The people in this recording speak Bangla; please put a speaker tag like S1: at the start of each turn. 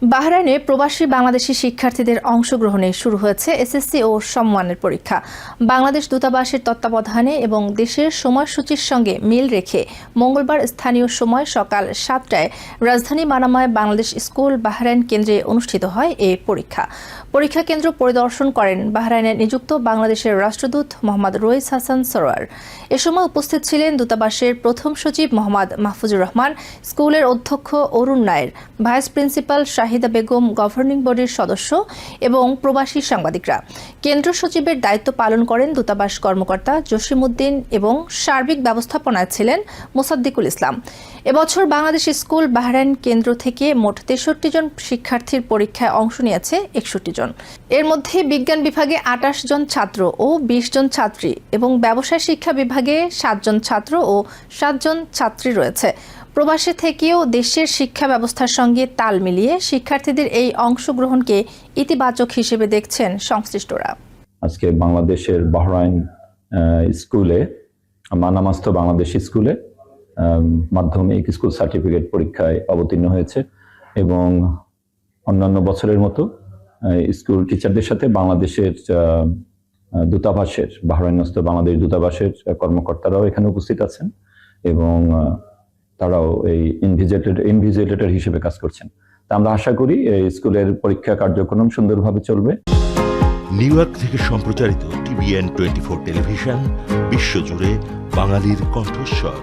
S1: বাহরাইনে প্রবাসী বাংলাদেশি শিক্ষার্থীদের অংশগ্রহণে শুরু হয়েছে এসএসসি ও সমমানের পরীক্ষা। বাংলাদেশ দূতাবাসের তত্ত্বাবধানে এবং দেশের সময়সূচির সঙ্গে মিল রেখে মঙ্গলবার স্থানীয় সময় সকাল 7টায় রাজধানী মানামায় বাংলাদেশ স্কুল বাহরাইন কেন্দ্রে অনুষ্ঠিত হয় এই পরীক্ষা। পরীক্ষা কেন্দ্র পরিদর্শন করেন বাহরাইনে নিযুক্ত বাংলাদেশের রাষ্ট্রদূত মোহাম্মদ রইস হাসান সরোয়ার। এ সময় উপস্থিত ছিলেন দূতাবাসের প্রথম সচিব মোহাম্মদ মাহফুজুর রহমান, স্কুলের অধ্যক্ষ Arun Nair, vice principal Shahida Begum, governing বডির সদস্য এবং প্রবাসী সাংবাদিকরা। কেন্দ্র সচিবের দায়িত্ব পালন করেন দূতাবাস কর্মকর্তা জসিমউদ্দিন এবং সার্বিক ব্যবস্থাপনায় ছিলেন মোসাদ্দিকুল ইসলাম। এবছর বাংলাদেশ স্কুল বাহরাইন কেন্দ্র থেকে মোট 63 জন শিক্ষার্থীর পরীক্ষায় অংশ নিয়েছে 61 জন। এর মধ্যে বিজ্ঞান বিভাগে 28 জন ছাত্র ও 20 জন ছাত্রী এবং ব্যবসায় শিক্ষা বিভাগে 7 জন ছাত্র ও 7 জন ছাত্রী রয়েছে। প্রবাসী থেকেও দেশের শিক্ষা ব্যবস্থার সঙ্গে তাল মিলিয়ে শিক্ষার্থীদের এই অংশগ্রহণকে ইতিবাচক হিসেবে দেখছেন সংশ্লিষ্টরা।
S2: আজকে বাংলাদেশের বাহরাইন স্কুলে মানামাস্থ বাংলাদেশ স্কুলে মাধ্যমিক স্কুল সার্টিফিকেট পরীক্ষায় অবতীর্ণ হয়েছে এবং অন্যান্য বছরের মতো স্কুল টিচারদের সাথে বাংলাদেশের দূতাবাসের বাহরাইনস্থ বাংলাদেশ দূতাবাসের কর্মকর্তারাও এখানে উপস্থিত আছেন এবং তারাও এই ইনভিজিলেটর হিসেবে কাজ করছেন। তা আমরা আশা করি এই স্কুলের পরীক্ষা কার্যক্রম সুন্দরভাবে চলবে।
S3: নিউ ইয়র্ক থেকে সম্প্রচারিত TVN 24 টেলিভিশন বিশ্বজুড়ে বাঙালির কণ্ঠস্বর।